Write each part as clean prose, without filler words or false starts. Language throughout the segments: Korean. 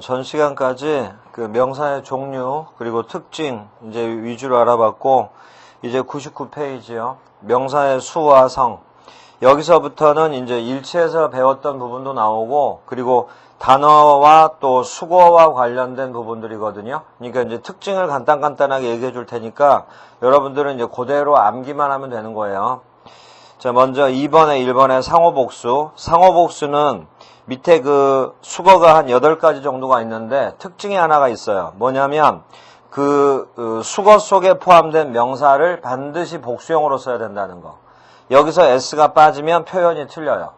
전 시간까지 그 명사의 종류 그리고 특징 이제 위주로 알아봤고, 이제 99페이지요. 명사의 수와 성. 여기서부터는 이제 일치에서 배웠던 부분도 나오고, 그리고 단어와 또 수거와 관련된 부분들이거든요. 그러니까 이제 특징을 간단하게 얘기해 줄 테니까 여러분들은 이제 그대로 암기만 하면 되는 거예요. 자, 먼저 2번에 1번에 상호복수. 상호복수는 밑에 그 수거가 한 8가지 정도가 있는데 특징이 하나가 있어요. 뭐냐면 그 수거 속에 포함된 명사를 반드시 복수형으로 써야 된다는 거. 여기서 s가 빠지면 표현이 틀려요.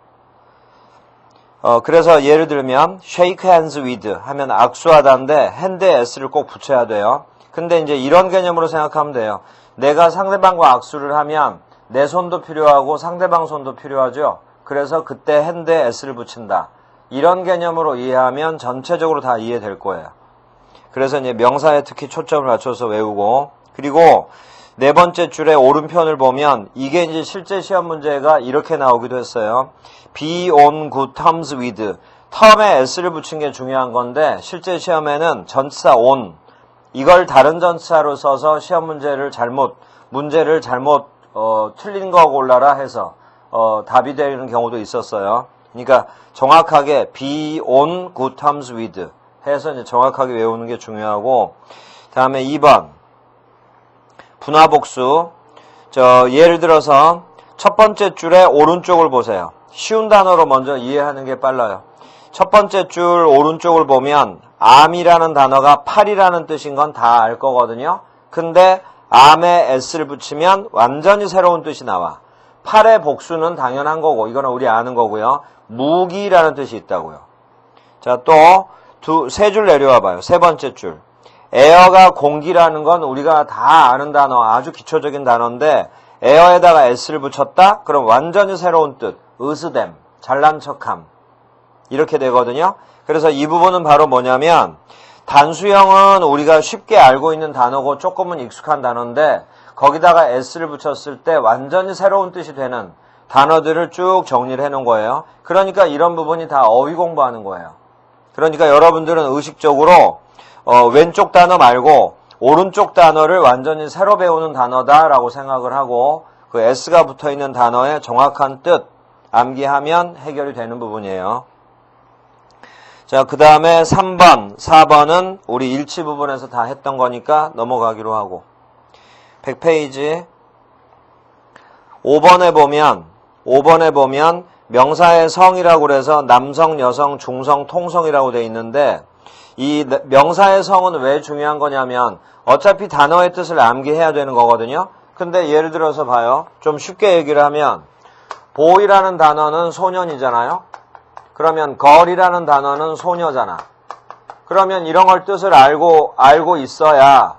그래서 예를 들면 shake hands with 하면 악수하다인데 hand에 s를 꼭 붙여야 돼요. 근데 이제 이런 개념으로 생각하면 돼요. 내가 상대방과 악수를 하면 내 손도 필요하고 상대방 손도 필요하죠. 그래서 그때 hand에 s를 붙인다. 이런 개념으로 이해하면 전체적으로 다 이해될 거예요. 그래서 이제 명사에 특히 초점을 맞춰서 외우고, 그리고 네 번째 줄에 오른편을 보면 이게 이제 실제 시험 문제가 이렇게 나오기도 했어요. be on good terms with. term에 s를 붙인 게 중요한 건데 실제 시험에는 전치사 on 이걸 다른 전치사로 써서 시험 문제를 잘못 틀린 거 골라라 해서 답이 되는 경우도 있었어요. 그러니까 정확하게 be on good terms with 해서 이제 정확하게 외우는 게 중요하고, 다음에 2번 분화복수. 예를 들어서 첫 번째 줄의 오른쪽을 보세요. 쉬운 단어로 먼저 이해하는 게 빨라요. 첫 번째 줄 오른쪽을 보면 arm이라는 단어가 팔이라는 뜻인 건 다 알 거거든요. 근데 arm에 s를 붙이면 완전히 새로운 뜻이 나와. 팔의 복수는 당연한 거고 이거는 우리 아는 거고요. 무기라는 뜻이 있다고요. 자, 또 세 줄 내려와 봐요. 세 번째 줄. 에어가 공기라는 건 우리가 다 아는 단어, 아주 기초적인 단어인데 에어에다가 s를 붙였다? 그럼 완전히 새로운 뜻. 으스댐, 잘난 척함. 이렇게 되거든요. 그래서 이 부분은 바로 뭐냐면 단수형은 우리가 쉽게 알고 있는 단어고 조금은 익숙한 단어인데 거기다가 s를 붙였을 때 완전히 새로운 뜻이 되는 단어들을 쭉 정리를 해놓은 거예요. 그러니까 이런 부분이 다 어휘 공부하는 거예요. 그러니까 여러분들은 의식적으로 왼쪽 단어 말고 오른쪽 단어를 완전히 새로 배우는 단어다라고 생각을 하고 그 s가 붙어있는 단어의 정확한 뜻 암기하면 해결이 되는 부분이에요. 자, 그 다음에 3번, 4번은 우리 일치 부분에서 다 했던 거니까 넘어가기로 하고 100페이지 5번에 보면 명사의 성이라고 그래서 남성, 여성, 중성, 통성이라고 돼 있는데 이 명사의 성은 왜 중요한 거냐면 어차피 단어의 뜻을 암기해야 되는 거거든요. 근데 예를 들어서 봐요. 좀 쉽게 얘기를 하면 boy라는 단어는 소년이잖아요. 그러면 girl이라는 단어는 소녀잖아. 그러면 이런 걸 뜻을 알고 있어야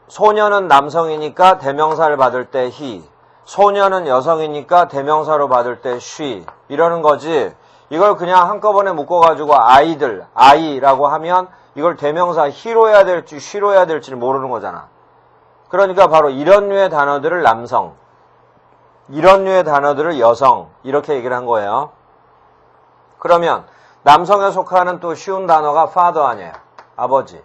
소년은 남성이니까 대명사를 받을 때 he, 소녀는 여성이니까 대명사로 받을 때 she 이러는 거지. 이걸 그냥 한꺼번에 묶어가지고 아이들, 아이라고 하면 이걸 대명사 he로 해야 될지 she로 해야 될지를 모르는 거잖아. 그러니까 바로 이런 류의 단어들을 남성, 이런 류의 단어들을 여성 이렇게 얘기를 한 거예요. 그러면 남성에 속하는 또 쉬운 단어가 father 아니에요. 아버지.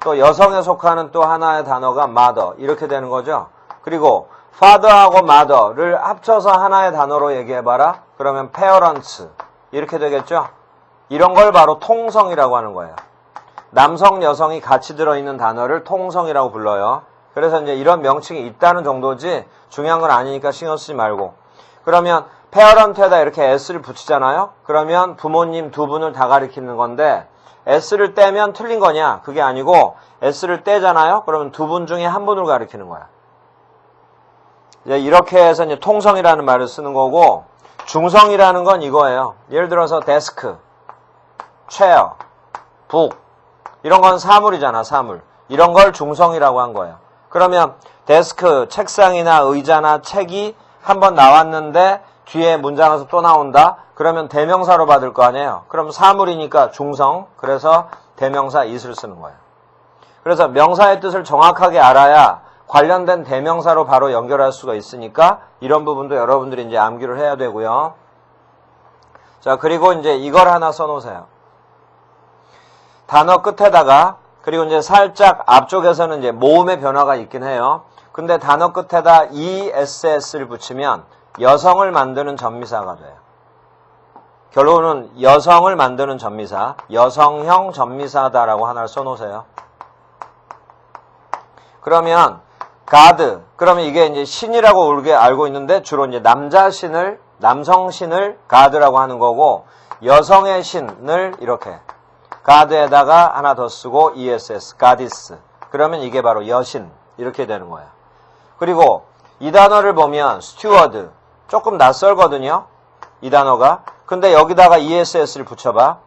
또 여성에 속하는 또 하나의 단어가 mother 이렇게 되는 거죠. 그리고 father하고 mother를 합쳐서 하나의 단어로 얘기해봐라. 그러면 parents 이렇게 되겠죠. 이런 걸 바로 통성이라고 하는 거예요. 남성, 여성이 같이 들어있는 단어를 통성이라고 불러요. 그래서 이제 이런 명칭이 있다는 정도지 중요한 건 아니니까 신경 쓰지 말고. 그러면 parent에다 이렇게 s를 붙이잖아요. 그러면 부모님 두 분을 다 가리키는 건데 s를 떼면 틀린 거냐? 그게 아니고 s를 떼잖아요. 그러면 두 분 중에 한 분을 가리키는 거야. 이렇게 해서 이제 통성이라는 말을 쓰는 거고 중성이라는 건 이거예요. 예를 들어서 데스크, 체어, 북 이런 건 사물이잖아. 사물. 이런 걸 중성이라고 한 거예요. 그러면 데스크, 책상이나 의자나 책이 한번 나왔는데 뒤에 문장에서 또 나온다? 그러면 대명사로 받을 거 아니에요. 그럼 사물이니까 중성. 그래서 대명사 it을 쓰는 거예요. 그래서 명사의 뜻을 정확하게 알아야 관련된 대명사로 바로 연결할 수가 있으니까 이런 부분도 여러분들이 이제 암기를 해야 되고요. 자, 그리고 이제 이걸 하나 써놓으세요. 단어 끝에다가 그리고 이제 살짝 앞쪽에서는 이제 모음의 변화가 있긴 해요. 근데 단어 끝에다 ESS를 붙이면 여성을 만드는 전미사가 돼요. 결론은 여성을 만드는 전미사, 여성형 전미사다라고 하나를 써놓으세요. 그러면 God, 그러면 이게 이제 신이라고 우리가 알고 있는데 주로 이제 남자 신을, 남성 신을 God라고 하는 거고 여성의 신을 이렇게 God에다가 하나 더 쓰고 ESS, Goddess. 그러면 이게 바로 여신 이렇게 되는 거예요. 그리고 이 단어를 보면 steward 조금 낯설거든요. 이 단어가. 근데 여기다가 ESS를 붙여봐.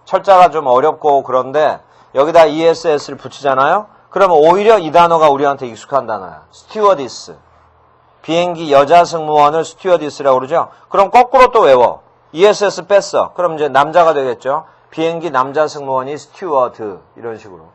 철자가 좀 어렵고 그런데 여기다 ESS를 붙이잖아요. 그러면 오히려 이 단어가 우리한테 익숙한 단어야. stewardess. 비행기 여자 승무원을 stewardess라고 그러죠. 그럼 거꾸로 또 외워. ESS 뺐어. 그럼 이제 남자가 되겠죠. 비행기 남자 승무원이 steward 이런 식으로.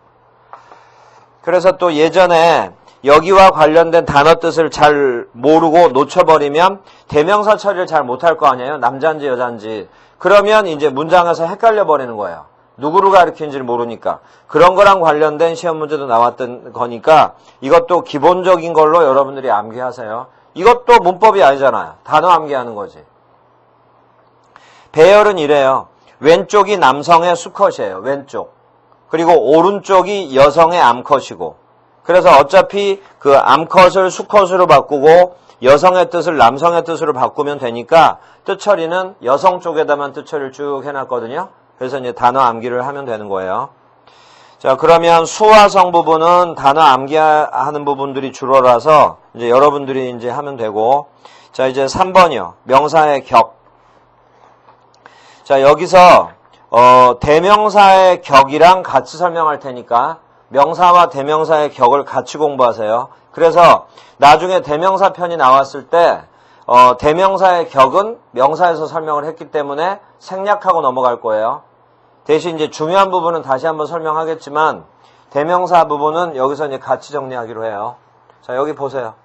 그래서 또 예전에 여기와 관련된 단어 뜻을 잘 모르고 놓쳐버리면 대명사 처리를 잘 못할 거 아니에요. 남자인지 여자인지. 그러면 이제 문장에서 헷갈려 버리는 거예요. 누구를 가리키는지를 모르니까. 그런 거랑 관련된 시험 문제도 나왔던 거니까 이것도 기본적인 걸로 여러분들이 암기하세요. 이것도 문법이 아니잖아요. 단어 암기하는 거지. 배열은 이래요. 왼쪽이 남성의 수컷이에요. 왼쪽. 그리고 오른쪽이 여성의 암컷이고. 그래서 어차피 그 암컷을 수컷으로 바꾸고 여성의 뜻을 남성의 뜻으로 바꾸면 되니까 뜻처리는 여성 쪽에다만 뜻처리를 쭉 해놨거든요. 그래서 이제 단어 암기를 하면 되는 거예요. 자, 그러면 수화성 부분은 단어 암기하는 부분들이 주로라서 이제 여러분들이 이제 하면 되고. 자, 이제 3번이요. 명사의 격. 자, 여기서 대명사의 격이랑 같이 설명할 테니까 명사와 대명사의 격을 같이 공부하세요. 그래서 나중에 대명사 편이 나왔을 때 대명사의 격은 명사에서 설명을 했기 때문에 생략하고 넘어갈 거예요. 대신 이제 중요한 부분은 다시 한번 설명하겠지만 대명사 부분은 여기서 이제 같이 정리하기로 해요. 자, 여기 보세요.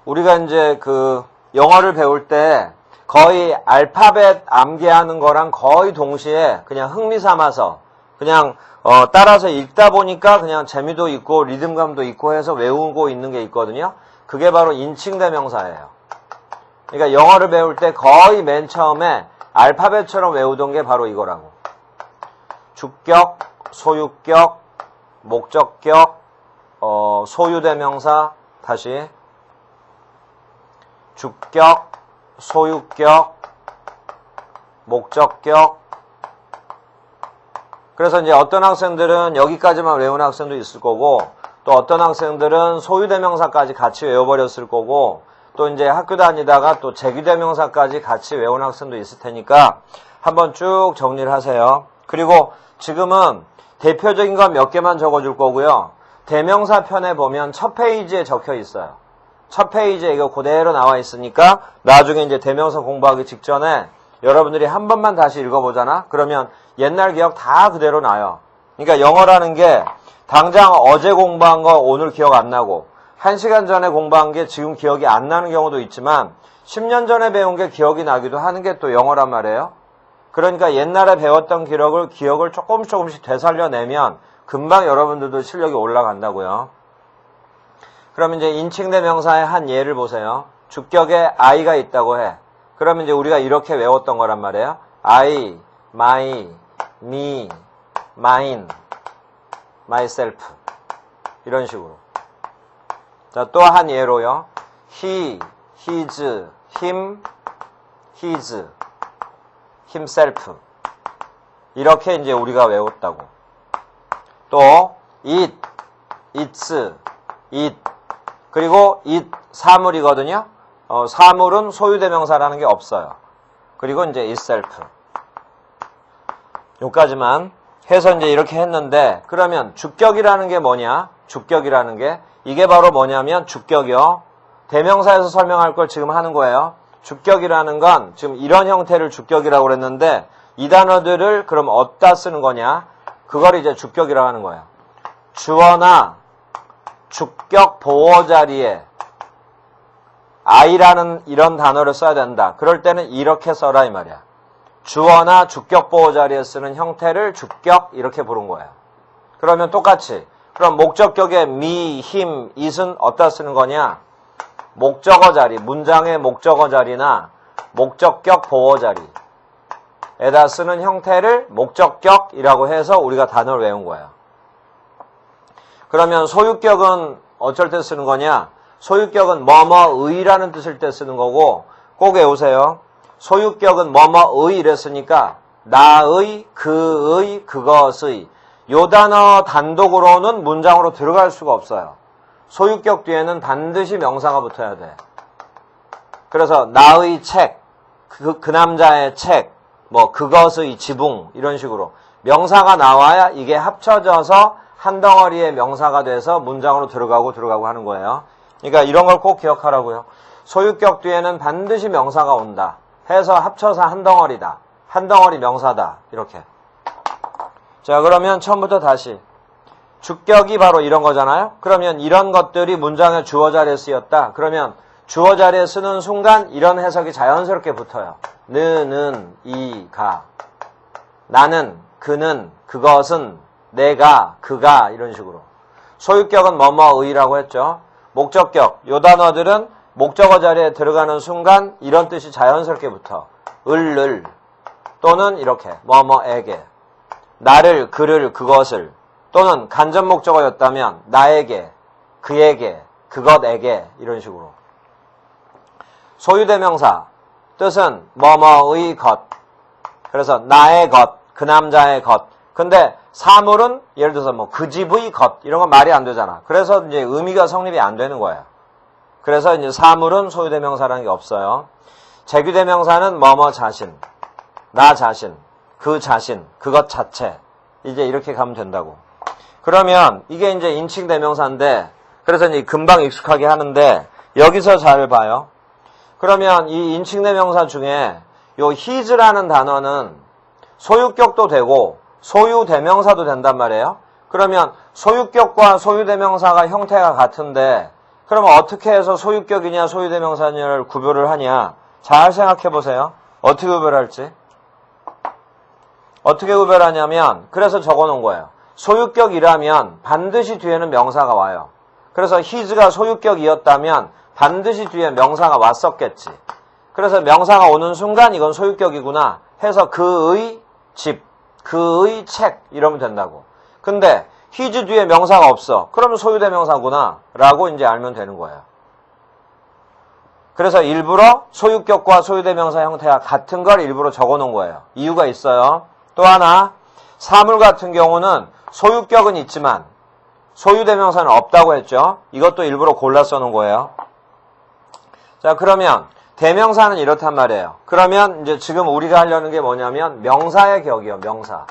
우리가 이제 그 영어를 배울 때 거의 알파벳 암기하는 거랑 거의 동시에 그냥 흥미 삼아서 그냥 따라서 읽다 보니까 그냥 재미도 있고 리듬감도 있고 해서 외우고 있는 게 있거든요. 그게 바로 인칭대명사예요. 그러니까 영어를 배울 때 거의 맨 처음에 알파벳처럼 외우던 게 바로 이거라고. 주격, 소유격, 목적격, 소유대명사, 다시 주격, 소유격, 목적격. 그래서 이제 어떤 학생들은 여기까지만 외우는 학생도 있을 거고 또 어떤 학생들은 소유대명사까지 같이 외워버렸을 거고 또 이제 학교 다니다가 또 재규대명사까지 같이 외우는 학생도 있을 테니까 한번 쭉 정리를 하세요. 그리고 지금은 대표적인 건 몇 개만 적어줄 거고요. 대명사 편에 보면 첫 페이지에 적혀 있어요. 첫 페이지에 이거 그대로 나와 있으니까 나중에 이제 대명사 공부하기 직전에 여러분들이 한 번만 다시 읽어보잖아? 그러면 옛날 기억 다 그대로 나요. 그러니까 영어라는 게 당장 어제 공부한 거 오늘 기억 안 나고 1시간 전에 공부한 게 지금 기억이 안 나는 경우도 있지만 10년 전에 배운 게 기억이 나기도 하는 게 또 영어란 말이에요. 그러니까 옛날에 배웠던 기억을 조금씩 되살려내면 금방 여러분들도 실력이 올라간다고요. 그러면 이제 인칭대명사의 한 예를 보세요. 주격에 I가 있다고 해. 그러면 이제 우리가 이렇게 외웠던 거란 말이에요. I, my, me, mine, myself. 이런 식으로. 자, 또 한 예로요. he, his, him, his, himself. 이렇게 이제 우리가 외웠다고. 또 it, its, it. 그리고 it 사물이거든요. 사물은 소유대명사라는 게 없어요. 그리고 이제 itself. 여기까지만 해서 이제 이렇게 했는데 그러면 주격이라는 게 뭐냐? 주격이라는 게 이게 바로 뭐냐면 주격이요. 대명사에서 설명할 걸 지금 하는 거예요. 주격이라는 건 지금 이런 형태를 주격이라고 그랬는데 이 단어들을 그럼 어디다 쓰는 거냐? 그걸 이제 주격이라고 하는 거예요. 주어나 주격 보어 자리에 I라는 이런 단어를 써야 된다. 그럴 때는 이렇게 써라 이 말이야. 주어나 주격 보호 자리에 쓰는 형태를 주격 이렇게 부른 거야. 그러면 똑같이 그럼 목적격에 me, him, it은 어디다 쓰는 거냐? 목적어 자리, 문장의 목적어 자리나 목적격 보호 자리에다 쓰는 형태를 목적격이라고 해서 우리가 단어를 외운 거야. 그러면 소유격은 어쩔 때 쓰는 거냐? 소유격은 뭐뭐의라는 뜻일 때 쓰는 거고 꼭 외우세요. 소유격은 뭐뭐의 이랬으니까 나의, 그의, 그것의 요 단어 단독으로는 문장으로 들어갈 수가 없어요. 소유격 뒤에는 반드시 명사가 붙어야 돼. 그래서 나의 책, 그 남자의 책, 뭐 그것의 지붕 이런 식으로 명사가 나와야 이게 합쳐져서 한 덩어리의 명사가 돼서 문장으로 들어가고 하는 거예요. 그러니까 이런 걸 꼭 기억하라고요. 소유격 뒤에는 반드시 명사가 온다. 해서 합쳐서 한 덩어리다. 한 덩어리 명사다. 이렇게. 자, 그러면 처음부터 다시. 주격이 바로 이런 거잖아요. 그러면 이런 것들이 문장의 주어 자리에 쓰였다. 그러면 주어 자리에 쓰는 순간 이런 해석이 자연스럽게 붙어요. 는, 이, 가. 나는, 그는, 그것은, 내가, 그가 이런 식으로. 소유격은 뭐뭐의라고 했죠. 목적격. 요 단어들은 목적어 자리에 들어가는 순간 이런 뜻이 자연스럽게 붙어. 을 또는 이렇게 뭐뭐에게. 나를, 그를, 그것을 또는 간접 목적어였다면 나에게, 그에게, 그것에게 이런 식으로. 소유대명사 뜻은 뭐뭐의 것. 그래서 나의 것, 그 남자의 것. 근데 사물은 예를 들어서 뭐 그 집의 것 이런 건 말이 안 되잖아. 그래서 이제 의미가 성립이 안 되는 거야. 그래서 이제 사물은 소유대명사라는 게 없어요. 재규대명사는 뭐뭐 자신, 나 자신, 그 자신, 그것 자체. 이제 이렇게 가면 된다고. 그러면 이게 이제 인칭대명사인데 그래서 이제 금방 익숙하게 하는데 여기서 잘 봐요. 그러면 이 인칭대명사 중에 요 his라는 단어는 소유격도 되고 소유대명사도 된단 말이에요. 그러면 소유격과 소유대명사가 형태가 같은데 그러면 어떻게 해서 소유격이냐 소유대명사냐를 구별을 하냐. 잘 생각해 보세요. 어떻게 구별할지. 어떻게 구별하냐면 그래서 적어놓은 거예요. 소유격이라면 반드시 뒤에는 명사가 와요. 그래서 his가 소유격이었다면 반드시 뒤에 명사가 왔었겠지. 그래서 명사가 오는 순간 이건 소유격이구나 해서 그의 집, 그의 책 이러면 된다고. 근데 his 뒤에 명사가 없어. 그러면 소유대명사구나 라고 이제 알면 되는 거예요. 그래서 일부러 소유격과 소유대명사 형태가 같은 걸 일부러 적어놓은 거예요. 이유가 있어요. 또 하나 사물 같은 경우는 소유격은 있지만 소유대명사는 없다고 했죠. 이것도 일부러 골라 써놓은 거예요. 자, 그러면 대명사는 이렇단 말이에요. 그러면 이제 지금 우리가 하려는 게 뭐냐면 명사의 격이요. 명사.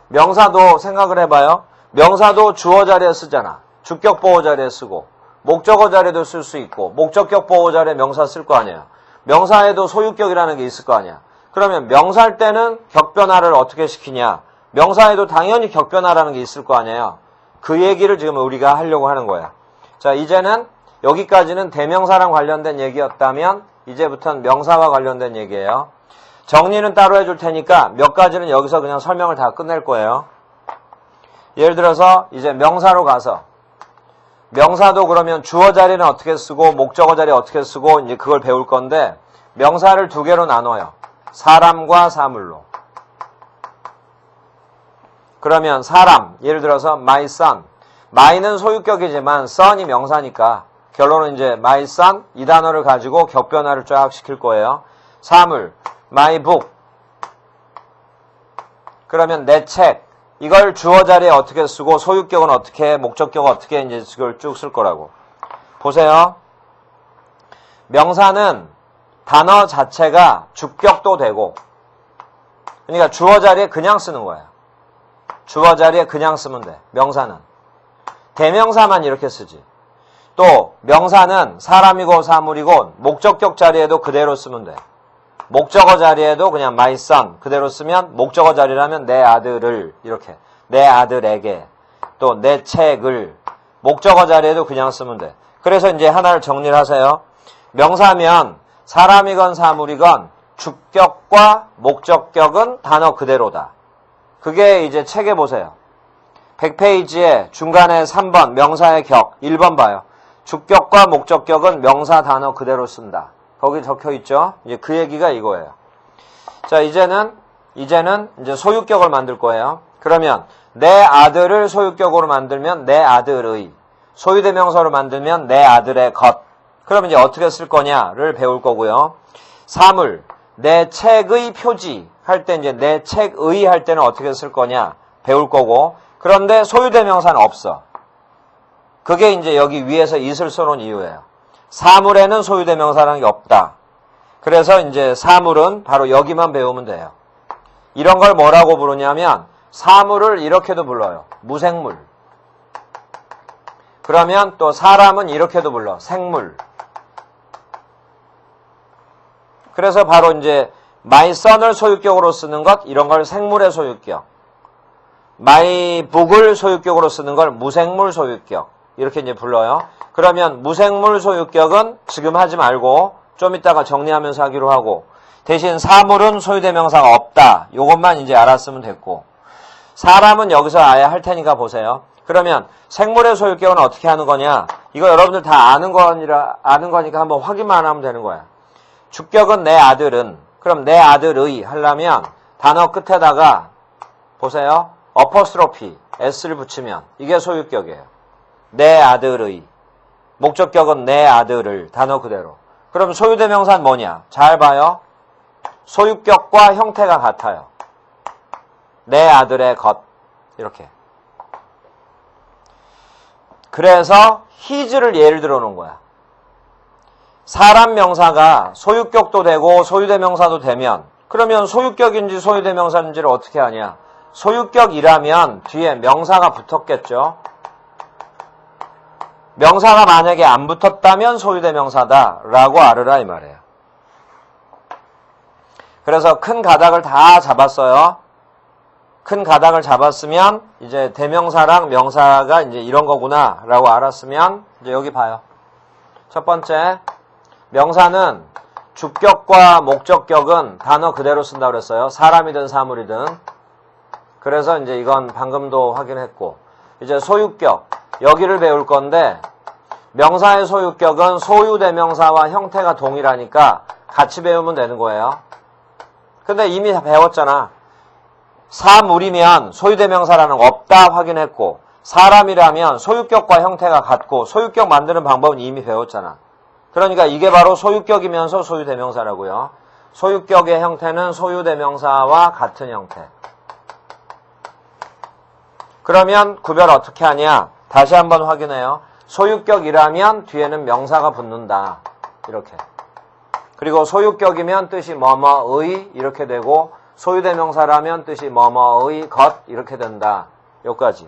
명사도 생각을 해봐요. 명사도 주어 자리에 쓰잖아. 주격 보호 자리에 쓰고 목적어 자리에도 쓸 수 있고 목적격 보호 자리에 명사 쓸 거 아니에요. 명사에도 소유격이라는 게 있을 거 아니야. 그러면 명사일 때는 격변화를 어떻게 시키냐. 명사에도 당연히 격변화라는 게 있을 거 아니에요. 그 얘기를 지금 우리가 하려고 하는 거예요. 자, 이제는 여기까지는 대명사랑 관련된 얘기였다면 이제부터는 명사와 관련된 얘기예요. 정리는 따로 해줄 테니까 몇 가지는 여기서 그냥 설명을 다 끝낼 거예요. 예를 들어서 이제 명사로 가서 명사도 그러면 주어 자리는 어떻게 쓰고 목적어 자리 어떻게 쓰고 이제 그걸 배울 건데 명사를 두 개로 나눠요. 사람과 사물로. 그러면 사람, 예를 들어서 my son. my는 소유격이지만 son이 명사니까 결론은 이제 my son 이 단어를 가지고 격변화를 쫙 시킬 거예요. 사물, my book. 그러면 내 책. 이걸 주어 자리에 어떻게 쓰고 소유격은 어떻게 목적격은 어떻게 이제 그걸 쭉 쓸 거라고. 보세요. 명사는 단어 자체가 주격도 되고 그러니까 주어 자리에 그냥 쓰는 거야. 주어 자리에 그냥 쓰면 돼. 명사는. 대명사만 이렇게 쓰지. 또 명사는 사람이고 사물이고 목적격 자리에도 그대로 쓰면 돼. 목적어 자리에도 그냥 my son 그대로 쓰면 목적어 자리라면 내 아들을 이렇게 내 아들에게 또 내 책을 목적어 자리에도 그냥 쓰면 돼. 그래서 이제 하나를 정리를 하세요. 명사면 사람이건 사물이건 주격과 목적격은 단어 그대로다. 그게 이제 책에 보세요. 100페이지에 중간에 3번 명사의 격 1번 봐요. 주격과 목적격은 명사 단어 그대로 쓴다. 거기 적혀 있죠. 이제 그 얘기가 이거예요. 자, 이제는 이제 소유격을 만들 거예요. 그러면 내 아들을 소유격으로 만들면 내 아들의, 소유대명사로 만들면 내 아들의 것. 그러면 이제 어떻게 쓸 거냐를 배울 거고요. 사물, 내 책의 표지 할 때 이제 내 책의 할 때는 어떻게 쓸 거냐 배울 거고. 그런데 소유대명사는 없어. 그게 이제 여기 위에서 이슬 써놓은 이유예요. 사물에는 소유대명사라는 게 없다. 그래서 이제 사물은 바로 여기만 배우면 돼요. 이런 걸 뭐라고 부르냐면 사물을 이렇게도 불러요. 무생물. 그러면 또 사람은 이렇게도 불러. 생물. 그래서 바로 이제 my son을 소유격으로 쓰는 것, 이런 걸 생물의 소유격. my book을 소유격으로 쓰는 걸 무생물 소유격. 이렇게 이제 불러요. 그러면 무생물 소유격은 지금 하지 말고 좀 이따가 정리하면서 하기로 하고, 대신 사물은 소유대명사가 없다. 이것만 이제 알았으면 됐고, 사람은 여기서 아예 할 테니까 보세요. 그러면 생물의 소유격은 어떻게 하는 거냐? 이거 여러분들 다 아는 거니까 한번 확인만 하면 되는 거야. 주격은 내 아들은, 그럼 내 아들의 하려면 단어 끝에다가 보세요. 어퍼스트로피 s를 붙이면 이게 소유격이에요. 내 아들의. 목적격은 내 아들을, 단어 그대로. 그럼 소유대명사는 뭐냐? 잘 봐요. 소유격과 형태가 같아요. 내 아들의 것. 이렇게. 그래서 his를 예를 들어 놓은 거야. 사람 명사가 소유격도 되고 소유대명사도 되면, 그러면 소유격인지 소유대명사인지를 어떻게 하냐? 소유격이라면 뒤에 명사가 붙었겠죠. 명사가 만약에 안 붙었다면 소유대명사다라고 알으라 이 말이에요. 그래서 큰 가닥을 다 잡았어요. 큰 가닥을 잡았으면 이제 대명사랑 명사가 이제 이런 거구나라고 알았으면 이제 여기 봐요. 첫 번째, 명사는 주격과 목적격은 단어 그대로 쓴다고 그랬어요. 사람이든 사물이든. 그래서 이제 이건 방금도 확인했고, 이제 소유격, 여기를 배울 건데, 명사의 소유격은 소유대명사와 형태가 동일하니까 같이 배우면 되는 거예요. 근데 이미 다 배웠잖아. 사물이면 소유대명사라는 거 없다 확인했고, 사람이라면 소유격과 형태가 같고, 소유격 만드는 방법은 이미 배웠잖아. 그러니까 이게 바로 소유격이면서 소유대명사라고요. 소유격의 형태는 소유대명사와 같은 형태. 그러면 구별 어떻게 하냐? 다시 한번 확인해요. 소유격이라면 뒤에는 명사가 붙는다. 이렇게. 그리고 소유격이면 뜻이 뭐뭐의 이렇게 되고, 소유대명사라면 뜻이 뭐뭐의 것 이렇게 된다. 여기까지.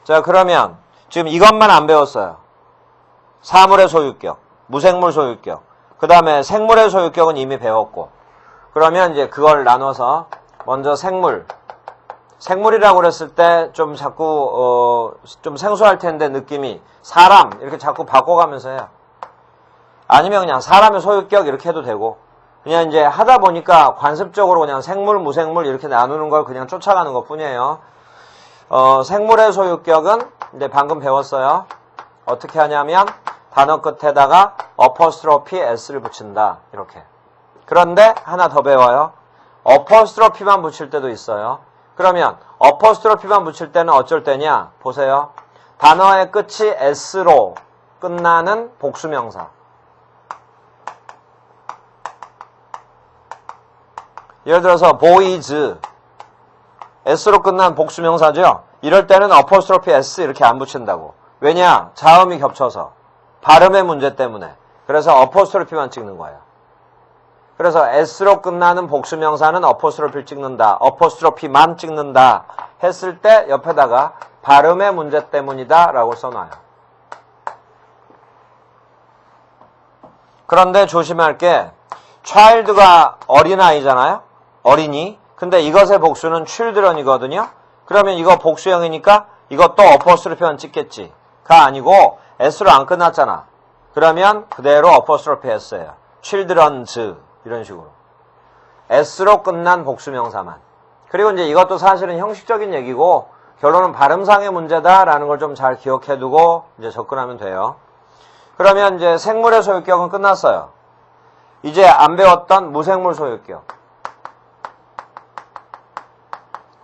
자, 그러면 지금 이것만 안 배웠어요. 사물의 소유격, 무생물 소유격, 그 다음에 생물의 소유격은 이미 배웠고, 그러면 이제 그걸 나눠서 먼저 생물이라고 그랬을 때 좀 자꾸 좀 생소할 텐데 느낌이 사람 이렇게 자꾸 바꿔가면서 해요. 아니면 그냥 사람의 소유격 이렇게 해도 되고, 그냥 이제 하다 보니까 관습적으로 그냥 생물, 무생물 이렇게 나누는 걸 그냥 쫓아가는 것 뿐이에요. 생물의 소유격은 이제 방금 배웠어요. 어떻게 하냐면 단어 끝에다가 어퍼스트로피 s를 붙인다. 이렇게. 그런데 하나 더 배워요. 어퍼스트로피만 붙일 때도 있어요. 그러면 어퍼스트로피만 붙일 때는 어쩔 때냐? 보세요. 단어의 끝이 s로 끝나는 복수명사. 예를 들어서 boys, s로 끝난 복수명사죠. 이럴 때는 어퍼스트로피 s 이렇게 안 붙인다고. 왜냐? 자음이 겹쳐서. 발음의 문제 때문에. 그래서 어퍼스트로피만 찍는 거예요. 그래서 s로 끝나는 복수명사는 어퍼스트로피를 찍는다. 어퍼스트로피만 찍는다. 했을 때 옆에다가 발음의 문제 때문이다 라고 써놔요. 그런데 조심할 게 child가 어린아이잖아요. 어린이. 근데 이것의 복수는 children이거든요. 그러면 이거 복수형이니까 이것도 어퍼스트로피만 찍겠지. 가 아니고 S로 안 끝났잖아. 그러면 그대로 어퍼스트로피 S예요. children's 이런 식으로. S로 끝난 복수명사만. 그리고 이제 이것도 사실은 형식적인 얘기고 결론은 발음상의 문제다라는 걸 좀 잘 기억해두고 이제 접근하면 돼요. 그러면 이제 생물의 소유격은 끝났어요. 이제 안 배웠던 무생물 소유격.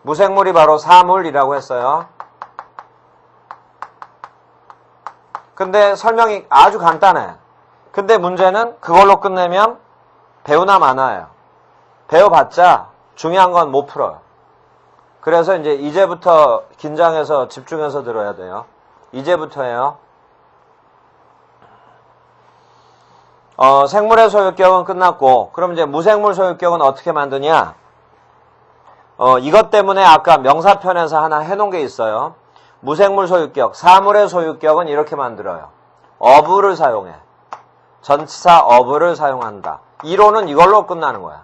무생물이 바로 사물이라고 했어요. 근데 설명이 아주 간단해. 근데 문제는 그걸로 끝내면 배우나 마나예요. 배워봤자 중요한 건 못 풀어요. 그래서 이제 이제부터 긴장해서 집중해서 들어야 돼요. 이제부터예요. 생물의 소유격은 끝났고, 그럼 이제 무생물 소유격은 어떻게 만드냐? 이것 때문에 아까 명사편에서 하나 해놓은 게 있어요. 무생물 소유격, 사물의 소유격은 이렇게 만들어요. of를 사용해. 전치사 of를 사용한다. 이론은 이걸로 끝나는 거야.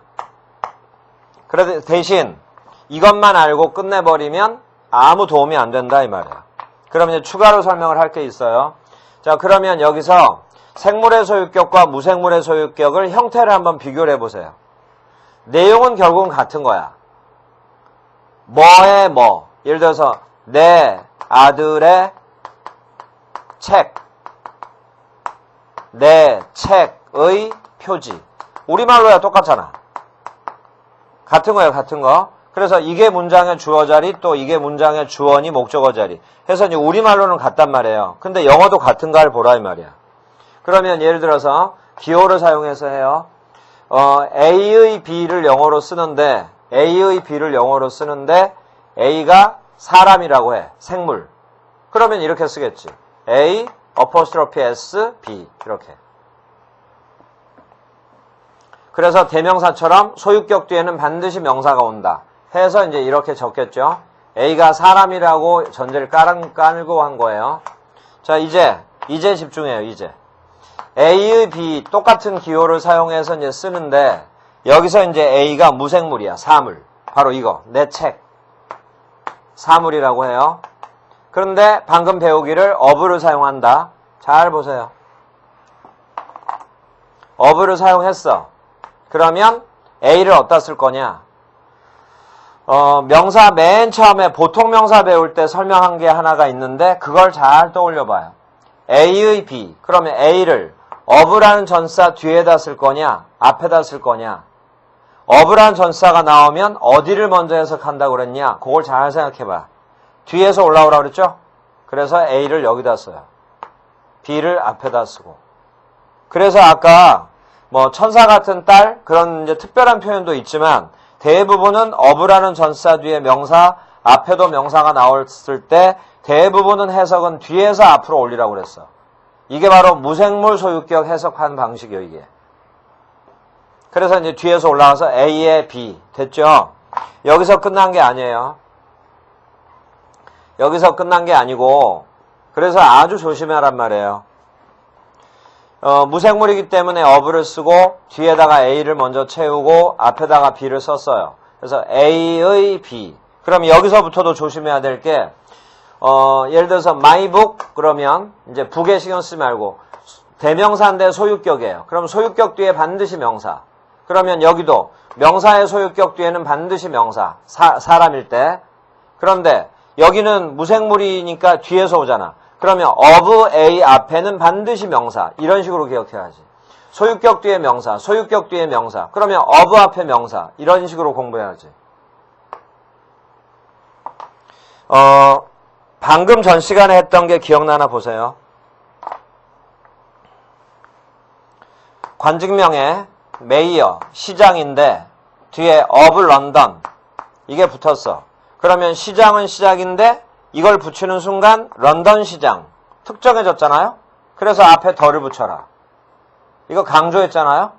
그래도 대신 이것만 알고 끝내버리면 아무 도움이 안 된다 이 말이에요. 그럼 이제 추가로 설명을 할 게 있어요. 자, 그러면 여기서 생물의 소유격과 무생물의 소유격을 형태를 한번 비교를 해보세요. 내용은 결국은 같은 거야. 뭐의 뭐. 예를 들어서 내 아들의 책. 내 책의 표지. 우리말로야 똑같잖아. 같은 거예요, 같은 거. 그래서 이게 문장의 주어 자리, 또 이게 문장의 주어니 목적어 자리. 해서 이제 우리말로는 같단 말이에요. 근데 영어도 같은가를 보라 이 말이야. 그러면 예를 들어서 기호를 사용해서 해요. A의 B를 영어로 쓰는데 A의 B를 영어로 쓰는데 A가 사람이라고 해. 생물. 그러면 이렇게 쓰겠지. A apostrophe S B 이렇게. 그래서 대명사처럼 소유격 뒤에는 반드시 명사가 온다. 해서 이제 이렇게 적겠죠. A가 사람이라고 전제를 깔고 한 거예요. 자, 이제 집중해요, 이제. A의 B 똑같은 기호를 사용해서 이제 쓰는데 여기서 이제 A가 무생물이야, 사물. 바로 이거, 내 책. 사물이라고 해요. 그런데 방금 배우기를 of를 사용한다. 잘 보세요. of를 사용했어. 그러면 A를 어디다 쓸 거냐? 명사 맨 처음에 보통 명사 배울 때 설명한 게 하나가 있는데 그걸 잘 떠올려 봐요. A의 B. 그러면 A를 of라는 전사 뒤에다 쓸 거냐? 앞에다 쓸 거냐? of라는 전사가 나오면 어디를 먼저 해석한다고 그랬냐? 그걸 잘 생각해 봐. 뒤에서 올라오라고 그랬죠? 그래서 A를 여기다 써요. B를 앞에다 쓰고. 그래서 아까 뭐 천사 같은 딸 그런 이제 특별한 표현도 있지만 대부분은 of라는 전사 뒤에 명사 앞에도 명사가 나왔을 때 대부분은 해석은 뒤에서 앞으로 올리라고 그랬어. 이게 바로 무생물 소유격 해석하는 방식이에요, 이게. 그래서 이제 뒤에서 올라와서 A에 B 됐죠? 여기서 끝난 게 아니에요. 여기서 끝난 게 아니고 그래서 아주 조심하란 말이에요. 무생물이기 때문에 of를 쓰고 뒤에다가 A를 먼저 채우고 앞에다가 B를 썼어요. 그래서 A의 B. 그럼 여기서부터도 조심해야 될 게 예를 들어서 my book 그러면 이제 book에 신경 쓰지 말고 대명사인데 소유격이에요. 그럼 소유격 뒤에 반드시 명사. 그러면 여기도 명사의 소유격 뒤에는 반드시 명사. 사람일 때. 그런데 여기는 무생물이니까 뒤에서 오잖아. 그러면 of A 앞에는 반드시 명사. 이런 식으로 기억해야지. 소유격 뒤에 명사, 소유격 뒤에 명사. 그러면 of 앞에 명사. 이런 식으로 공부해야지. 방금 전 시간에 했던 게 기억나나 보세요. 관직명에 메이어, 시장인데 뒤에 of 런던 이게 붙었어. 그러면 시장은 시작인데 이걸 붙이는 순간 런던 시장 특정해졌잖아요. 그래서 앞에 더를 붙여라. 이거 강조했잖아요.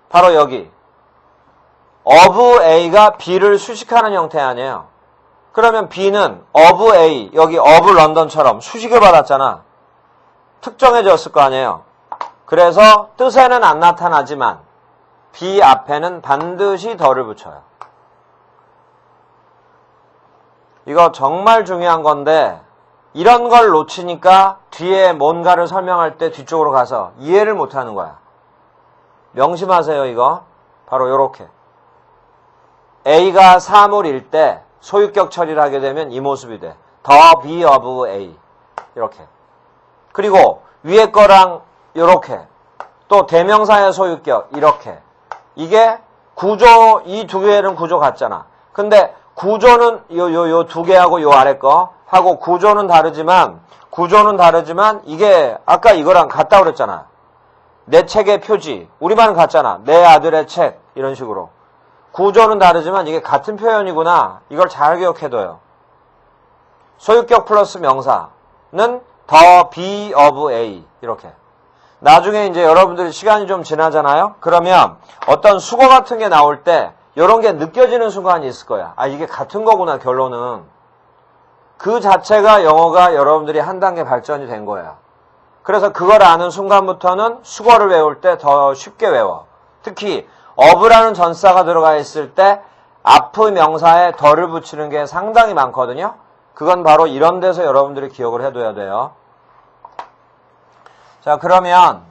바로 여기 of A가 B를 수식하는 형태 아니에요. 그러면 B는 of A 여기 of 런던처럼 수식을 받았잖아. 특정해졌을 거 아니에요. 그래서 뜻에는 안 나타나지만 B 앞에는 반드시 더를 붙여요. 이거 정말 중요한 건데 이런 걸 놓치니까 뒤에 뭔가를 설명할 때 뒤쪽으로 가서 이해를 못하는 거야. 명심하세요. 이거 바로 요렇게 A가 사물일 때 소유격 처리를 하게 되면 이 모습이 돼. The be of A 이렇게. 그리고 위에 거랑 요렇게 또 대명사의 소유격 이렇게. 이게 구조, 이 두 개는 구조 같잖아. 근데 구조는 요 두 개하고 요 아래 거 하고 구조는 다르지만 이게 아까 이거랑 같다 그랬잖아. 내 책의 표지. 우리말은 같잖아. 내 아들의 책. 이런 식으로. 구조는 다르지만 이게 같은 표현이구나. 이걸 잘 기억해둬요. 소유격 플러스 명사는 the be of A. 이렇게. 나중에 이제 여러분들이 시간이 좀 지나잖아요? 그러면 어떤 수거 같은 게 나올 때 이런 게 느껴지는 순간이 있을 거야. 아, 이게 같은 거구나, 결론은. 그 자체가 영어가 여러분들이 한 단계 발전이 된 거야. 그래서 그걸 아는 순간부터는 수거를 외울 때 더 쉽게 외워. 특히 of라는 전사가 들어가 있을 때 앞의 명사에 더를 붙이는 게 상당히 많거든요. 그건 바로 이런 데서 여러분들이 기억을 해둬야 돼요. 자, 그러면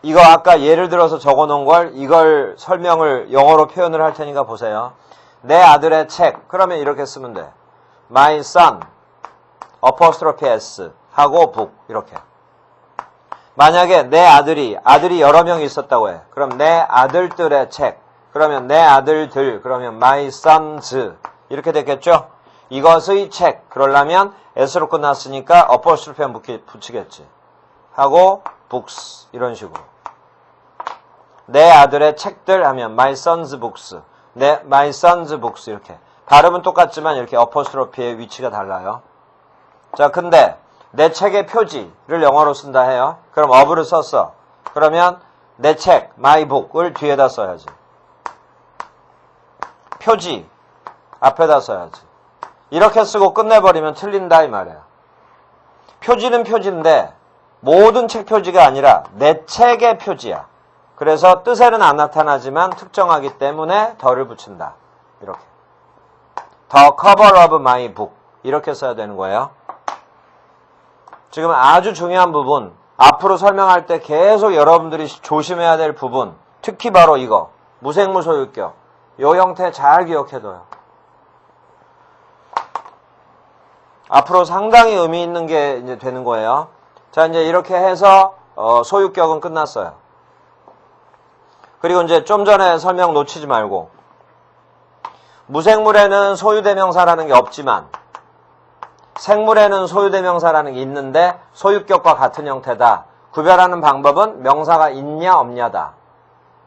이거 아까 예를 들어서 적어놓은 걸 이걸 설명을 영어로 표현을 할 테니까 보세요. 내 아들의 책. 그러면 이렇게 쓰면 돼. My son apostrophe s 하고 book 이렇게. 만약에 내 아들이 여러 명이 있었다고 해. 그럼 내 아들들의 책. 그러면 내 아들들. 그러면 my sons 이렇게 됐겠죠? 이것의 책. 그러려면 s로 끝났으니까 apostrophe 붙이겠지. 하고 books 이런 식으로. 내 아들의 책들 하면 my son's books. my son's books 이렇게. 발음은 똑같지만 이렇게 어퍼스트로피의 위치가 달라요. 자, 근데 내 책의 표지를 영어로 쓴다 해요. 그럼 of를 썼어. 그러면 내 책, my book을 뒤에다 써야지. 표지 앞에다 써야지. 이렇게 쓰고 끝내버리면 틀린다 이 말이야. 표지는 표지인데 모든 책 표지가 아니라 내 책의 표지야. 그래서 뜻에는 안 나타나지만 특정하기 때문에 더를 붙인다. 이렇게. The cover of my book. 이렇게 써야 되는 거예요. 지금 아주 중요한 부분, 앞으로 설명할 때 계속 여러분들이 조심해야 될 부분, 특히 바로 이거, 무생물 소유격. 이 형태 잘 기억해둬요. 앞으로 상당히 의미 있는 게 이제 되는 거예요. 자, 이제 이렇게 해서 소유격은 끝났어요. 그리고 이제 좀 전에 설명 놓치지 말고 무생물에는 소유대명사라는 게 없지만 생물에는 소유대명사라는 게 있는데 소유격과 같은 형태다. 구별하는 방법은 명사가 있냐 없냐다.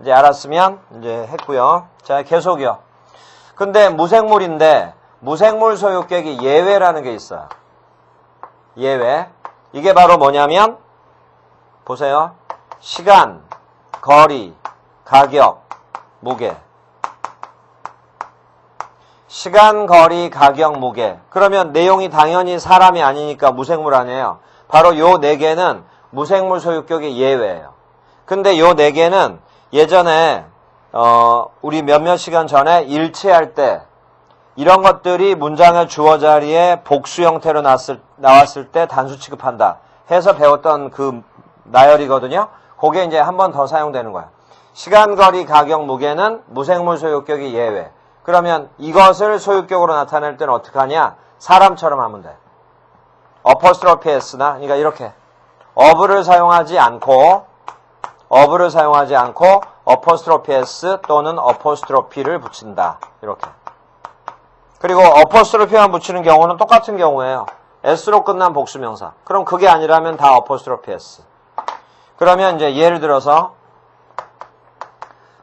이제 알았으면 이제 했고요. 자, 계속이요. 근데 무생물인데 무생물 소유격이 예외라는 게 있어요. 예외. 이게 바로 뭐냐면 보세요. 시간, 거리, 가격, 무게. 시간, 거리, 가격, 무게. 그러면 내용이 당연히 사람이 아니니까 무생물 아니에요. 바로 요 네 개는 무생물 소유격의 예외예요. 근데 요 네 개는 예전에 우리 몇몇 시간 전에 일치할 때 이런 것들이 문장의 주어 자리에 복수 형태로 나왔을 때 단수 취급한다 해서 배웠던 그 나열이거든요. 그게 이제 한 번 더 사용되는 거야. 시간, 거리, 가격, 무게는 무생물 소유격이 예외. 그러면 이것을 소유격으로 나타낼 때는 어떻게 하냐? 사람처럼 하면 돼. 어퍼스트로피 s나, 그러니까 이렇게 of를 사용하지 않고 어퍼스트로피 s 또는 어퍼스트로피를 붙인다. 이렇게. 그리고 어퍼스트로피만 붙이는 경우는 똑같은 경우예요. s로 끝난 복수명사. 그럼 그게 아니라면 다 어퍼스트로피 s. 그러면 이제 예를 들어서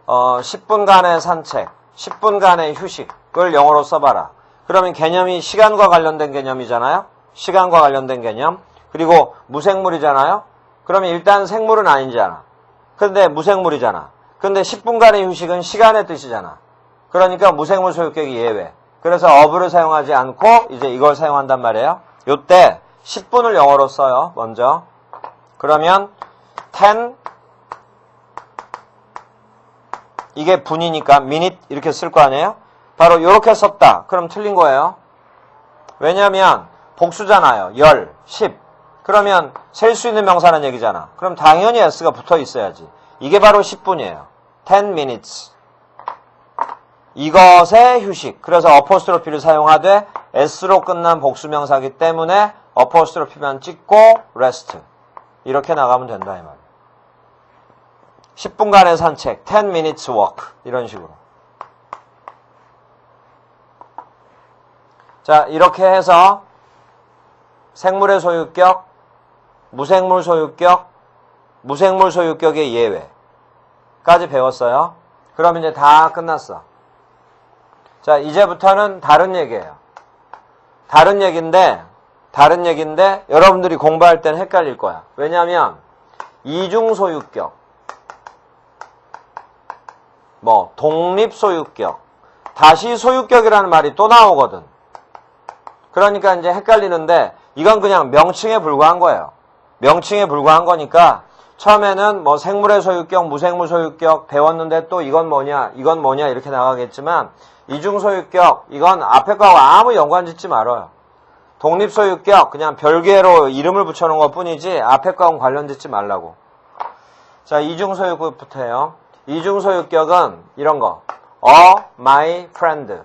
10분간의 산책, 10분간의 휴식을 영어로 써봐라. 그러면 개념이 시간과 관련된 개념이잖아요. 시간과 관련된 개념. 그리고 무생물이잖아요. 그러면 일단 생물은 아니잖아. 근데 무생물이잖아. 근데 10분간의 휴식은 시간의 뜻이잖아. 그러니까 무생물 소유격이 예외. 그래서 of를 사용하지 않고 이제 이걸 사용한단 말이에요. 요때 10분을 영어로 써요. 먼저. 그러면 10 이게 분이니까 minute 이렇게 쓸 거 아니에요? 바로 이렇게 썼다. 그럼 틀린 거예요. 왜냐면 복수잖아요. 10, 10. 그러면 셀 수 있는 명사라는 얘기잖아. 그럼 당연히 s가 붙어 있어야지. 이게 바로 10분이에요. 10 minutes. 이것의 휴식. 그래서 어포스트로피를 사용하되 s로 끝난 복수명사이기 때문에 어포스트로피만 찍고 rest. 이렇게 나가면 된다 이 말이에요. 10분간의 산책, 10 minutes walk 이런 식으로. 자, 이렇게 해서 생물의 소유격, 무생물 소유격, 무생물 소유격의 예외까지 배웠어요. 그럼 이제 다 끝났어. 자, 이제부터는 다른 얘기예요. 다른 얘기인데 여러분들이 공부할 때는 헷갈릴 거야. 왜냐하면 이중소유격, 독립소유격, 다시 소유격이라는 말이 또 나오거든. 그러니까 이제 헷갈리는데 이건 그냥 명칭에 불과한 거예요. 명칭에 불과한 거니까 처음에는 생물의 소유격, 무생물 소유격 배웠는데 또 이건 뭐냐 이렇게 나가겠지만 이중소유격 이건 앞에 거하고 아무 연관 짓지 말아요. 독립소유격 그냥 별개로 이름을 붙여놓은 것 뿐이지 앞에 거하고 관련 짓지 말라고. 자, 이중소유격부터 해요. 이중소유격은 이런 거. my friend.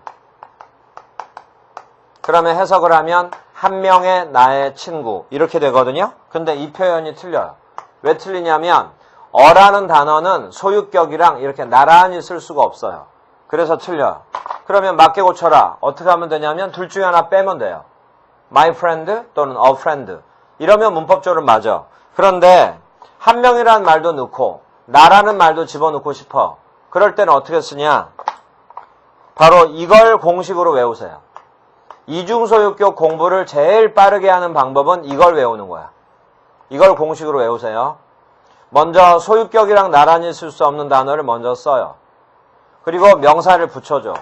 그러면 해석을 하면 한 명의 나의 친구 이렇게 되거든요. 근데 이 표현이 틀려요. 왜 틀리냐면 어라는 단어는 소유격이랑 이렇게 나란히 쓸 수가 없어요. 그래서 틀려요. 그러면 맞게 고쳐라. 어떻게 하면 되냐면 둘 중에 하나 빼면 돼요. my friend 또는 a friend. 이러면 문법적으로 맞아. 그런데 한 명이라는 말도 넣고 나라는 말도 집어넣고 싶어. 그럴 때는 어떻게 쓰냐? 바로 이걸 공식으로 외우세요. 이중소유격 공부를 제일 빠르게 하는 방법은 이걸 외우는 거야. 이걸 공식으로 외우세요. 먼저 소유격이랑 나란히 쓸 수 없는 단어를 먼저 써요. 그리고 명사를 붙여줘.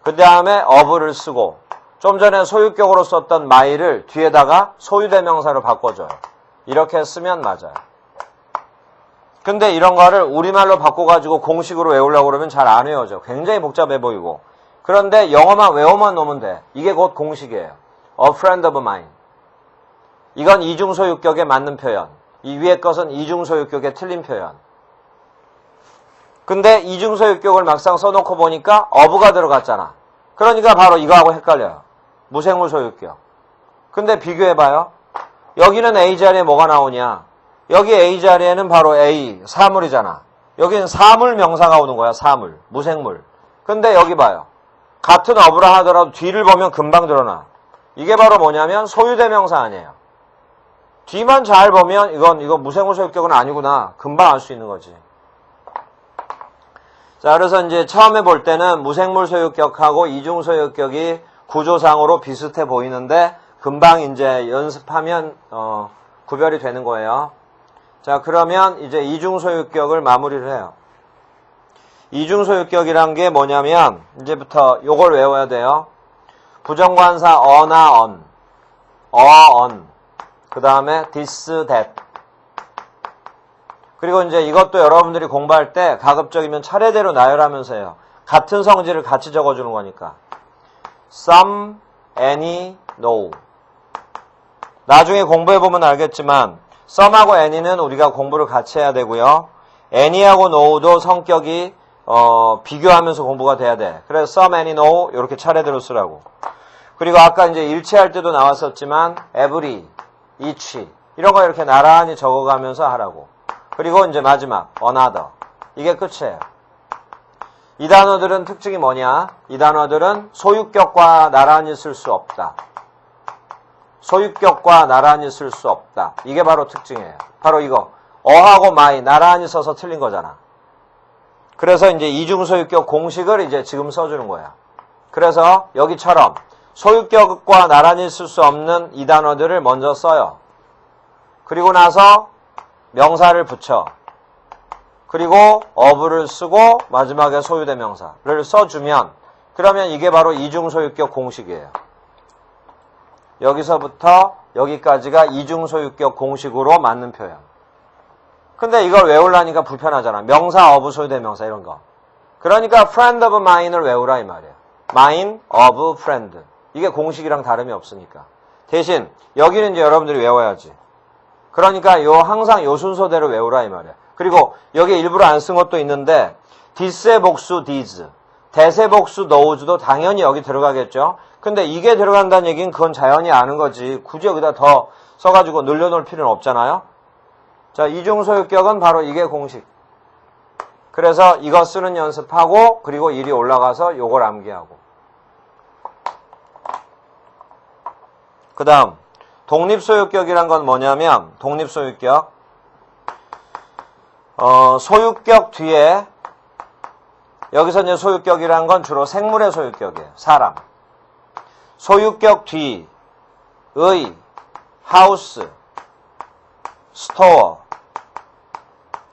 그 다음에 of를 쓰고 좀 전에 소유격으로 썼던 my를 뒤에다가 소유대명사로 바꿔줘요. 이렇게 쓰면 맞아요. 근데 이런 거를 우리말로 바꿔가지고 공식으로 외우려고 그러면 잘 안 외워져. 굉장히 복잡해 보이고. 그런데 영어만 외워만 놓으면 돼. 이게 곧 공식이에요. A friend of mine. 이건 이중소유격에 맞는 표현. 이 위에 것은 이중소유격에 틀린 표현. 근데 이중소유격을 막상 써놓고 보니까 of가 들어갔잖아. 그러니까 바로 이거하고 헷갈려요. 무생물 소유격. 근데 비교해봐요. 여기는 A 자리에 뭐가 나오냐? 여기 A 자리에는 바로 A, 사물이잖아. 여기는 사물 명사가 오는 거야, 사물. 무생물. 근데 여기 봐요. 같은 어부라 하더라도 뒤를 보면 금방 드러나. 이게 바로 뭐냐면 소유대명사 아니에요. 뒤만 잘 보면 이건 무생물 소유격은 아니구나. 금방 알 수 있는 거지. 자, 그래서 이제 처음에 볼 때는 무생물 소유격하고 이중 소유격이 구조상으로 비슷해 보이는데 금방 이제 연습하면 구별이 되는 거예요. 자, 그러면 이제 이중 소유격을 마무리를 해요. 이중소유격이란 게 뭐냐면 이제부터 요걸 외워야 돼요. 부정관사 어나 on, on. 그 다음에 this, that. 그리고 이제 이것도 여러분들이 공부할 때 가급적이면 차례대로 나열하면서 해요. 같은 성질을 같이 적어주는 거니까. some, any, no. 나중에 공부해보면 알겠지만 some하고 any는 우리가 공부를 같이 해야 되고요. any하고 no도 성격이 비교하면서 공부가 돼야 돼. 그래서 some, any, no 이렇게 차례대로 쓰라고. 그리고 아까 이제 일치할 때도 나왔었지만 every, each 이런 거 이렇게 나란히 적어가면서 하라고. 그리고 이제 마지막 another 이게 끝이에요. 이 단어들은 특징이 뭐냐? 이 단어들은 소유격과 나란히 쓸 수 없다. 소유격과 나란히 쓸 수 없다. 이게 바로 특징이에요. 바로 이거. 어하고 my 나란히 써서 틀린 거잖아. 그래서 이제 이중소유격 공식을 이제 지금 써주는 거야. 그래서 여기처럼 소유격과 나란히 쓸 수 없는 이 단어들을 먼저 써요. 그리고 나서 명사를 붙여. 그리고 of를 쓰고 마지막에 소유대명사를 써주면 그러면 이게 바로 이중소유격 공식이에요. 여기서부터 여기까지가 이중소유격 공식으로 맞는 표현. 근데 이걸 외우려니까 불편하잖아. 명사, of, 소유대명사 이런 거. 그러니까 friend of mine을 외우라 이 말이야. mine of friend. 이게 공식이랑 다름이 없으니까. 대신 여기는 이제 여러분들이 외워야지. 그러니까 항상 요 순서대로 외우라 이 말이야. 그리고 여기에 일부러 안 쓴 것도 있는데 this의 복수 these, that의 복수 those도 당연히 여기 들어가겠죠. 근데 이게 들어간다는 얘기는 그건 자연히 아는 거지. 굳이 여기다 더 써가지고 늘려놓을 필요는 없잖아요. 자, 이중소유격은 바로 이게 공식. 그래서 이거 쓰는 연습하고 그리고 일이 올라가서 요걸 암기하고. 그 다음 독립소유격이란 건 뭐냐면 독립소유격 소유격 뒤에 여기서 이제 소유격이란 건 주로 생물의 소유격이에요. 사람. 소유격 뒤의 하우스, 스토어,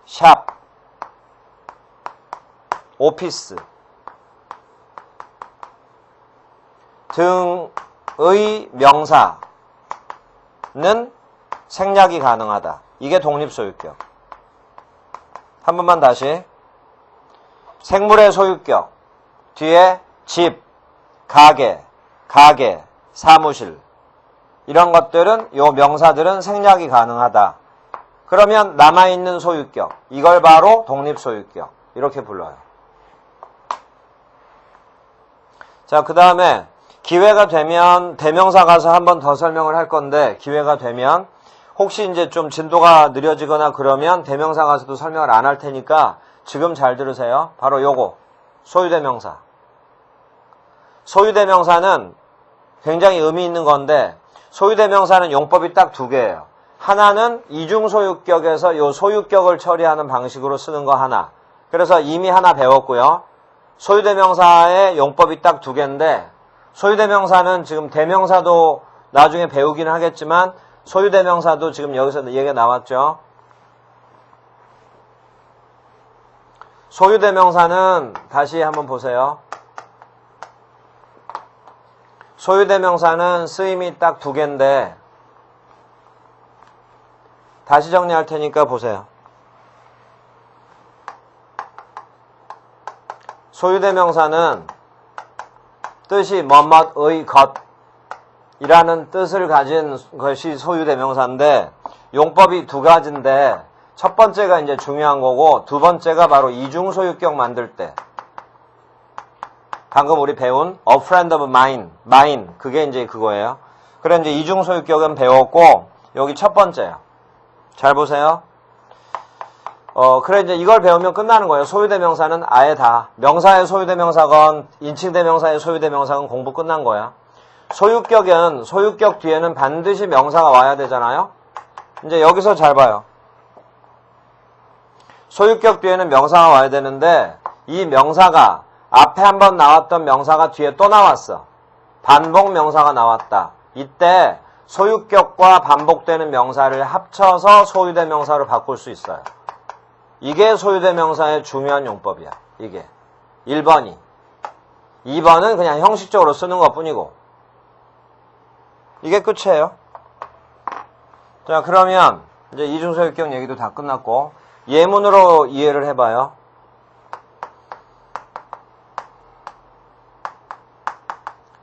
샵, 오피스 등의 명사는 생략이 가능하다. 이게 독립소유격. 한 번만 다시. 생물의 소유격 뒤에 집, 가게, 사무실 이런 것들은 요 명사들은 생략이 가능하다. 그러면 남아있는 소유격 이걸 바로 독립소유격 이렇게 불러요. 자, 그 다음에 기회가 되면 대명사 가서 한 번 더 설명을 할 건데 기회가 되면 혹시 이제 좀 진도가 느려지거나 그러면 대명사 가서도 설명을 안 할 테니까 지금 잘 들으세요. 바로 요거 소유대명사. 소유대명사는 굉장히 의미 있는 건데 소유대명사는 용법이 딱 두 개예요. 하나는 이중소유격에서 요 소유격을 처리하는 방식으로 쓰는 거 하나. 그래서 이미 하나 배웠고요. 소유대명사의 용법이 딱 두 개인데 소유대명사는 지금 대명사도 나중에 배우긴 하겠지만 소유대명사도 지금 여기서 얘기가 나왔죠. 소유대명사는 다시 한번 보세요. 소유대명사는 쓰임이 딱 두 개인데 다시 정리할 테니까 보세요. 소유대명사는 뜻이 뭐뭐의 것이라는 뜻을 가진 것이 소유대명사인데 용법이 두 가지인데 첫 번째가 이제 중요한 거고 두 번째가 바로 이중소유격 만들 때 방금 우리 배운 a friend of mine 그게 이제 그거예요. 그래 이제 이중소유격은 배웠고 여기 첫 번째요. 잘 보세요. 그래 이제 이걸 배우면 끝나는 거예요. 소유대명사는 아예 다 명사의 소유대명사건 인칭대명사의 소유대명사건 공부 끝난 거야. 소유격은 소유격 뒤에는 반드시 명사가 와야 되잖아요. 이제 여기서 잘 봐요. 소유격 뒤에는 명사가 와야 되는데 이 명사가 앞에 한번 나왔던 명사가 뒤에 또 나왔어. 반복 명사가 나왔다. 이때 소유격과 반복되는 명사를 합쳐서 소유대명사로 바꿀 수 있어요. 이게 소유대명사의 중요한 용법이야. 이게 1번이 2번은 그냥 형식적으로 쓰는 것뿐이고 이게 끝이에요. 자, 그러면 이제 이중소유격 얘기도 다 끝났고 예문으로 이해를 해봐요.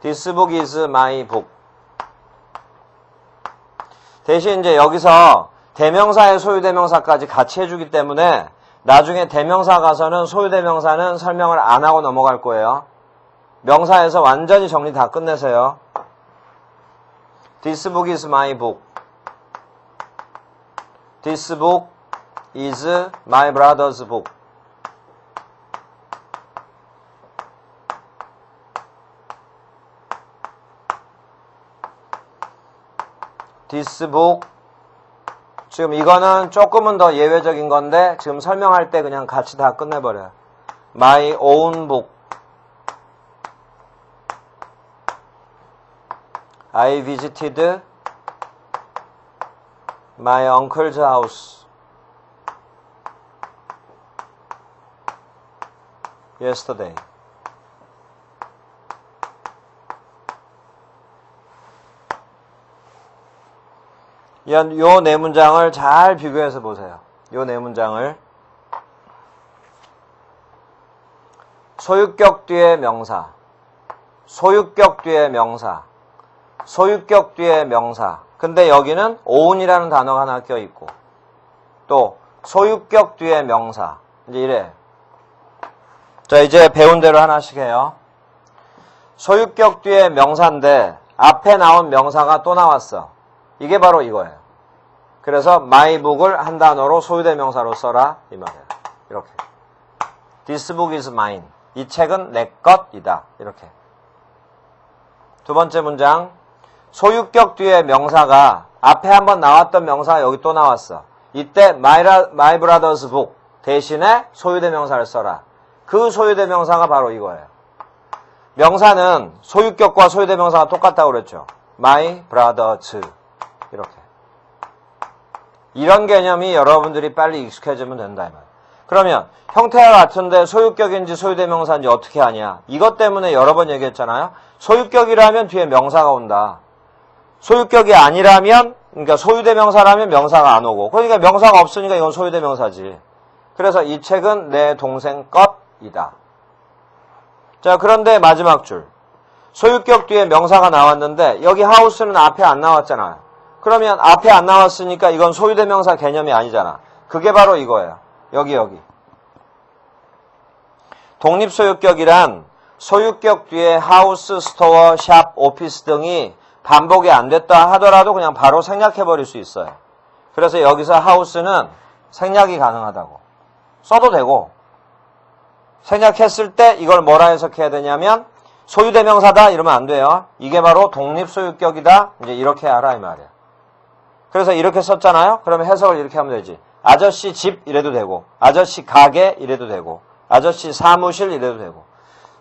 This book is my book. 대신 이제 여기서 대명사의 소유대명사까지 같이 해주기 때문에 나중에 대명사 가서는 소유대명사는 설명을 안 하고 넘어갈 거예요. 명사에서 완전히 정리 다 끝내세요. This book is my book. This book is my brother's book. This book 지금 이거는 조금은 더 예외적인 건데 지금 설명할 때 그냥 같이 다 끝내버려요. My own book. I visited my uncle's house yesterday. 요 네 문장을 잘 비교해서 보세요. 요 네 문장을 소유격 뒤에 명사 소유격 뒤에 명사. 소유격 뒤에 명사. 근데 여기는 own이라는 단어가 하나 껴있고 또 소유격 뒤에 명사. 이제 이래. 자, 이제 배운 대로 하나씩 해요. 소유격 뒤에 명사인데 앞에 나온 명사가 또 나왔어. 이게 바로 이거예요. 그래서 my book을 한 단어로 소유대 명사로 써라 이 말이에요. 이렇게. This book is mine. 이 책은 내 것이다. 이렇게. 두 번째 문장. 소유격 뒤에 명사가 앞에 한번 나왔던 명사가 여기 또 나왔어. 이때 my brother's book 대신에 소유대 명사를 써라. 그 소유대 명사가 바로 이거예요. 명사는 소유격과 소유대 명사가 똑같다고 그랬죠. my brother's 이렇게. 이런 개념이 여러분들이 빨리 익숙해지면 된다 이 말이에요. 그러면 형태가 같은데 소유격인지 소유대 명사인지 어떻게 하냐. 이것 때문에 여러 번 얘기했잖아요. 소유격이라면 뒤에 명사가 온다. 소유격이 아니라면 그러니까 소유대 명사라면 명사가 안 오고 그러니까 명사가 없으니까 이건 소유대 명사지. 그래서 이 책은 내 동생 것이다. 자, 그런데 마지막 줄. 소유격 뒤에 명사가 나왔는데 여기 하우스는 앞에 안 나왔잖아요. 그러면 앞에 안 나왔으니까 이건 소유대 명사 개념이 아니잖아. 그게 바로 이거예요. 여기. 독립소유격이란 소유격 뒤에 하우스, 스토어, 샵, 오피스 등이 반복이 안 됐다 하더라도 그냥 바로 생략해버릴 수 있어요. 그래서 여기서 하우스는 생략이 가능하다고. 써도 되고 생략했을 때 이걸 뭐라 해석해야 되냐면 소유대명사다 이러면 안 돼요. 이게 바로 독립소유격이다. 이제 이렇게 알아 이 말이야. 그래서 이렇게 썼잖아요. 그러면 해석을 이렇게 하면 되지. 아저씨 집 이래도 되고 아저씨 가게 이래도 되고 아저씨 사무실 이래도 되고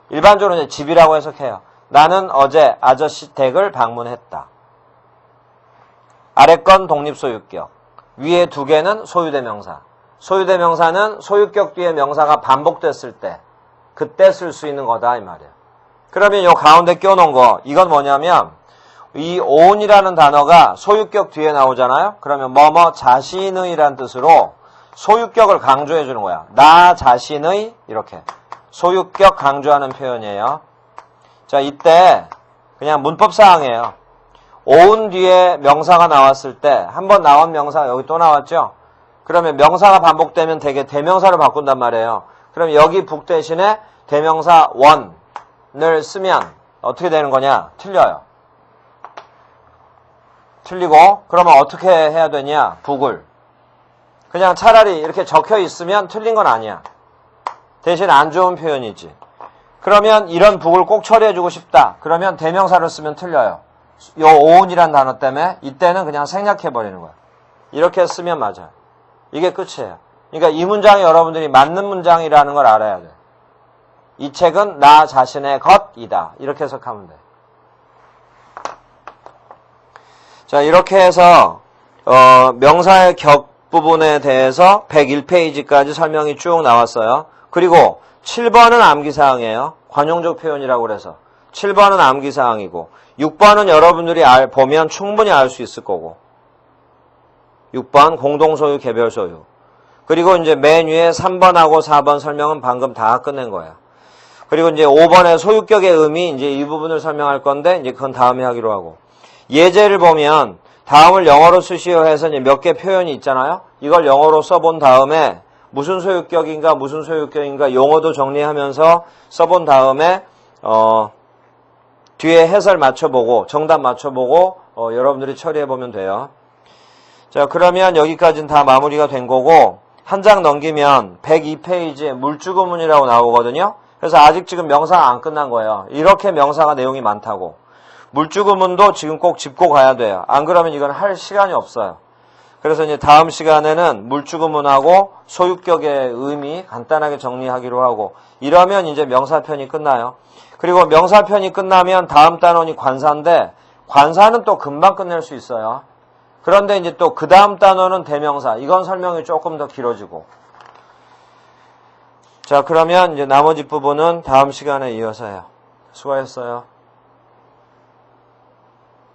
일반적으로 이제 집이라고 해석해요. 나는 어제 아저씨 댁을 방문했다. 아래 건 독립소유격. 위에 두 개는 소유대명사. 소유대명사는 소유격 뒤에 명사가 반복됐을 때 그때 쓸 수 있는 거다 이 말이에요. 그러면 이 가운데 껴놓은 거 이건 뭐냐면 이 own이라는 단어가 소유격 뒤에 나오잖아요. 그러면 뭐뭐 자신의라는 뜻으로 소유격을 강조해 주는 거야. 나 자신의 이렇게 소유격 강조하는 표현이에요. 자, 이때 그냥 문법사항이에요. own 뒤에 명사가 나왔을 때 한번 나온 명사가 여기 또 나왔죠. 그러면 명사가 반복되면 되게 대명사로 바꾼단 말이에요. 그럼 여기 북 대신에 대명사 one을 쓰면 어떻게 되는 거냐? 틀려요. 틀리고 그러면 어떻게 해야 되냐? 북을. 그냥 차라리 이렇게 적혀 있으면 틀린 건 아니야. 대신 안 좋은 표현이지. 그러면 이런 북을 꼭 처리해주고 싶다. 그러면 대명사를 쓰면 틀려요. 요 own이란 단어 때문에 이때는 그냥 생략해버리는 거야. 이렇게 쓰면 맞아요. 이게 끝이에요. 그러니까 이 문장이 여러분들이 맞는 문장이라는 걸 알아야 돼. 이 책은 나 자신의 것이다. 이렇게 해석하면 돼. 자, 이렇게 해서 명사의 격 부분에 대해서 101페이지까지 설명이 쭉 나왔어요. 그리고 7번은 암기사항이에요. 관용적 표현이라고 그래서 7번은 암기사항이고 6번은 여러분들이 보면 충분히 알 수 있을 거고 6번 공동소유, 개별소유. 그리고 이제 맨 위에 3번하고 4번 설명은 방금 다 끝낸 거예요. 그리고 이제 5번의 소유격의 의미, 이제 이 부분을 설명할 건데, 이제 그건 다음에 하기로 하고. 예제를 보면, 다음을 영어로 쓰시오 해서 이제 몇 개 표현이 있잖아요? 이걸 영어로 써본 다음에, 무슨 소유격인가 용어도 정리하면서 써본 다음에, 뒤에 해설 맞춰보고, 정답 맞춰보고, 여러분들이 처리해보면 돼요. 자, 그러면 여기까지는 다 마무리가 된 거고 한 장 넘기면 102페이지에 물주구문이라고 나오거든요. 그래서 아직 지금 명사가 안 끝난 거예요. 이렇게 명사가 내용이 많다고. 물주구문도 지금 꼭 짚고 가야 돼요. 안 그러면 이건 할 시간이 없어요. 그래서 이제 다음 시간에는 물주구문하고 소유격의 의미 간단하게 정리하기로 하고 이러면 이제 명사편이 끝나요. 그리고 명사편이 끝나면 다음 단원이 관사인데 관사는 또 금방 끝낼 수 있어요. 그런데 이제 또 그 다음 단어는 대명사. 이건 설명이 조금 더 길어지고. 자, 그러면 이제 나머지 부분은 다음 시간에 이어서 해요. 수고하셨어요.